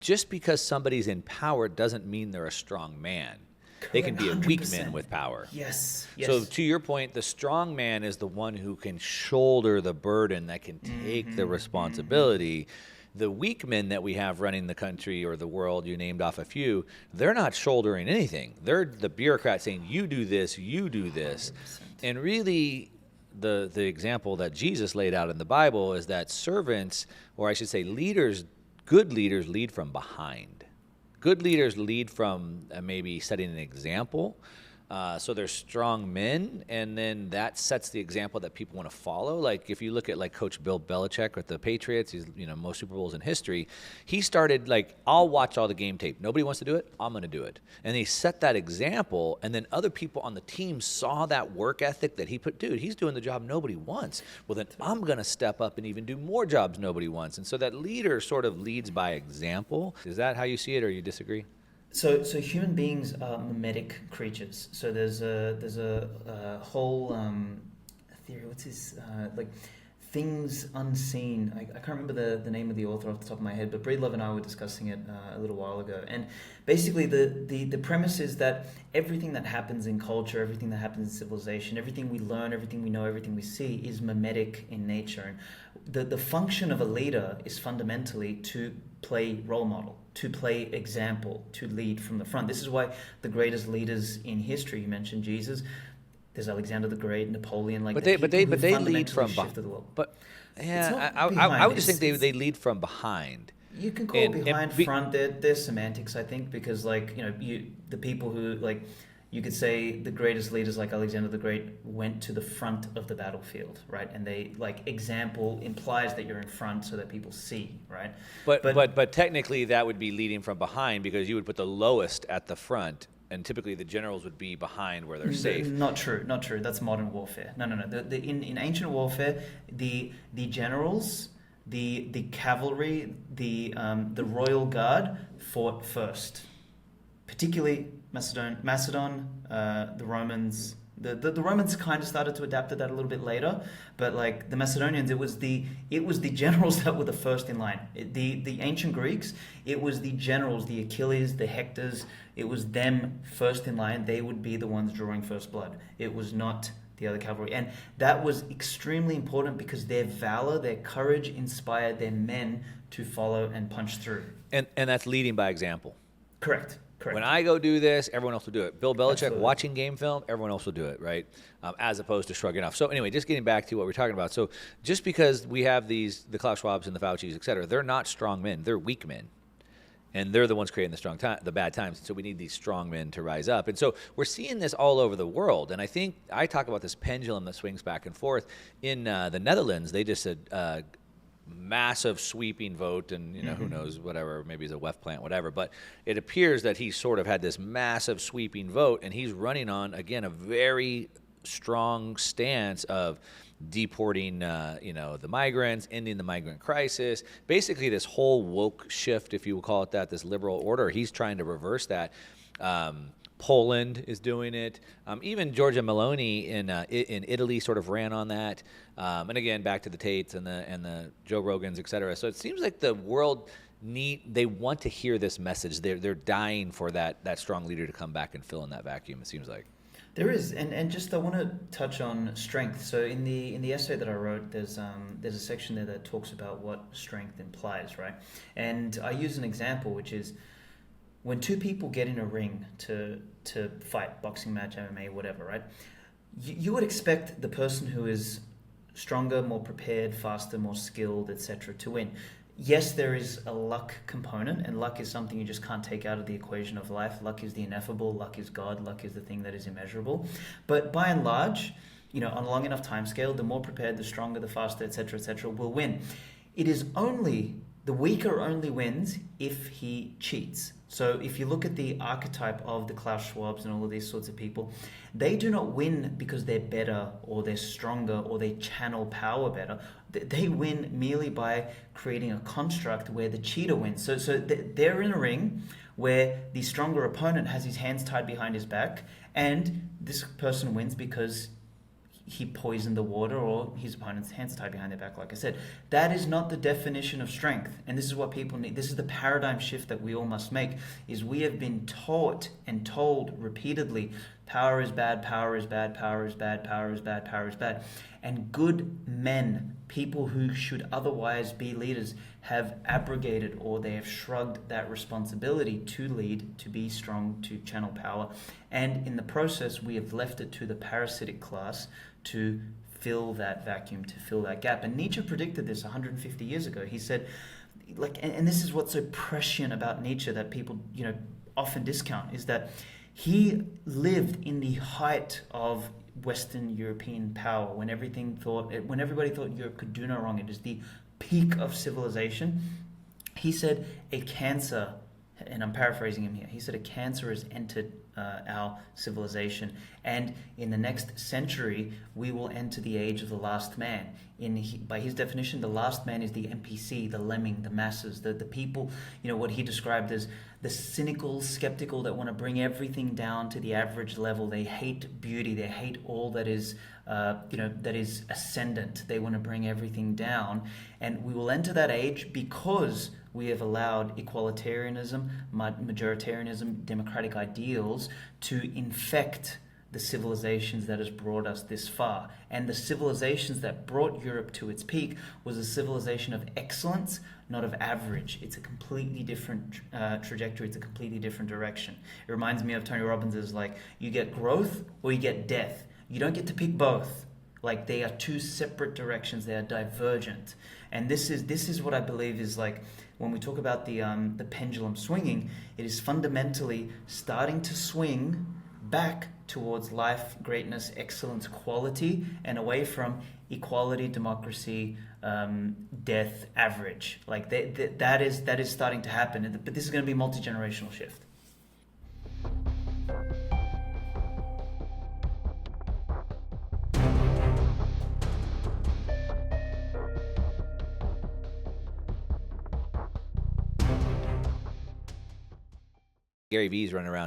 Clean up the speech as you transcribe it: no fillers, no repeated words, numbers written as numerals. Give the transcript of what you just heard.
just because somebody's in power doesn't mean they're a strong man. They can be a weak 100%. man with power. Yes. So to your point, the strong man is the one who can shoulder the burden, that can take the responsibility. The weak men that we have running the country or the world, you named off a few, they're not shouldering anything. They're the bureaucrat saying, you do this, you do this. 100%. And really, the example that Jesus laid out in the Bible is that servants, or I should say leaders, good leaders lead from behind. Good leaders lead from maybe setting an example. So they're strong men, and then that sets the example that people want to follow. Like if you look at like Coach Bill Belichick with the Patriots, he's most Super Bowls in history. He started like, I'll watch all the game tape. Nobody wants to do it, I'm going to do it. And he set that example, and then other people on the team saw that work ethic that he put. Dude, he's doing the job nobody wants. Well, then I'm going to step up and even do more jobs nobody wants. And so that leader sort of leads by example. Is that how you see it, or you disagree? So human beings are mimetic creatures. So there's a whole theory. What's his like things unseen? I can't remember the name of the author off the top of my head, but Breedlove and I were discussing it a little while ago. And basically the premise is that everything that happens in culture, everything that happens in civilization, everything we learn, everything we know, everything we see is mimetic in nature. And the function of a leader is fundamentally to play role model, to play example, to lead from the front. This is why the greatest leaders in history, you mentioned Jesus, there's Alexander the Great, Napoleon, like but they lead from behind. But yeah, I would just think they lead from behind. You can call behind, front. There's semantics, I think, because like the people who like. You could say the greatest leaders like Alexander the Great went to the front of the battlefield, right? And they like example implies that you're in front so that people see, right? But technically that would be leading from behind, because you would put the lowest at the front, and typically the generals would be behind where they're safe. Not true. That's modern warfare. No. In ancient warfare, the generals, the cavalry, the royal guard fought first, particularly Macedon, the Romans. The Romans kind of started to adapt to that a little bit later, but like the Macedonians, it was the generals that were the first in line. The ancient Greeks, it was the generals, the Achilles, the Hectors. It was them first in line. They would be the ones drawing first blood. It was not the other cavalry, and that was extremely important because their valor, their courage inspired their men to follow and punch through. And that's leading by example. Correct. When I go do this, everyone else will do it. Bill Belichick Absolutely. watching game film, everyone else will do it, right? As opposed to shrugging off. So anyway, just getting back to what we're talking about. So just because we have the Klaus Schwabs and the Faucis, et cetera, they're not strong men. They're weak men. And they're the ones creating the bad times. So we need these strong men to rise up. And so we're seeing this all over the world. And I think I talk about this pendulum that swings back and forth. In the Netherlands, they just said massive sweeping vote, and who knows, whatever, maybe it's a WEF plant, whatever, but it appears that he sort of had this massive sweeping vote, and he's running on, again, a very strong stance of deporting the migrants, ending the migrant crisis, basically this whole woke shift, if you will call it that, this liberal order. He's trying to reverse that. Poland is doing it. Even Giorgia Meloni in Italy sort of ran on that. And again, back to the Tates and the Joe Rogans, et cetera. So it seems like the world they want to hear this message. They're dying for that strong leader to come back and fill in that vacuum. It seems like. There is, and just I want to touch on strength. So in the essay that I wrote, there's a section there that talks about what strength implies, right? And I use an example, which is when two people get in a ring to fight, boxing match, MMA, whatever, right? You would expect the person who is stronger, more prepared, faster, more skilled, etc. to win. Yes, there is a luck component, and luck is something you just can't take out of the equation of life. Luck is the ineffable, luck is God, luck is the thing that is immeasurable. But by and large, on a long enough time scale, the more prepared, the stronger, the faster, etc., will win. It is only, the weaker only wins if he cheats. So if you look at the archetype of the Klaus Schwabs and all of these sorts of people, they do not win because they're better or they're stronger or they channel power better. They win merely by creating a construct where the cheater wins. So they're in a ring where the stronger opponent has his hands tied behind his back, and this person wins because he poisoned the water or his opponent's hands tied behind their back, like I said. That is not the definition of strength. And this is what people need. This is the paradigm shift that we all must make, is we have been taught and told repeatedly, power is bad, power is bad, power is bad, power is bad, power is bad. And good men, people who should otherwise be leaders, have abrogated or they have shrugged that responsibility to lead, to be strong, to channel power. And in the process, we have left it to the parasitic class to fill that vacuum, to fill that gap. And Nietzsche predicted this 150 years ago. He said, and this is what's so prescient about Nietzsche that people, often discount, is that he lived in the height of Western European power, when everybody thought Europe could do no wrong. It is the peak of civilization. He said a cancer, and I'm paraphrasing him here, he said a cancer has entered our civilization, and in the next century we will enter the age of the last man. By his definition, the last man is the NPC, the lemming, the masses, the people, what he described as the cynical, skeptical that want to bring everything down to the average level. They hate beauty, they hate all that is that is ascendant. They want to bring everything down, and we will enter that age because we have allowed equalitarianism, majoritarianism, democratic ideals to infect the civilizations that has brought us this far. And the civilizations that brought Europe to its peak was a civilization of excellence, not of average. It's a completely different trajectory. It's a completely different direction. It reminds me of Tony Robbins' you get growth or you get death. You don't get to pick both. They are two separate directions. They are divergent. And this is what I believe is when we talk about the pendulum swinging, it is fundamentally starting to swing back towards life, greatness, excellence, quality, and away from equality, democracy, death, average. That is starting to happen. But this is going to be a multi-generational shift. Gary Vee's running around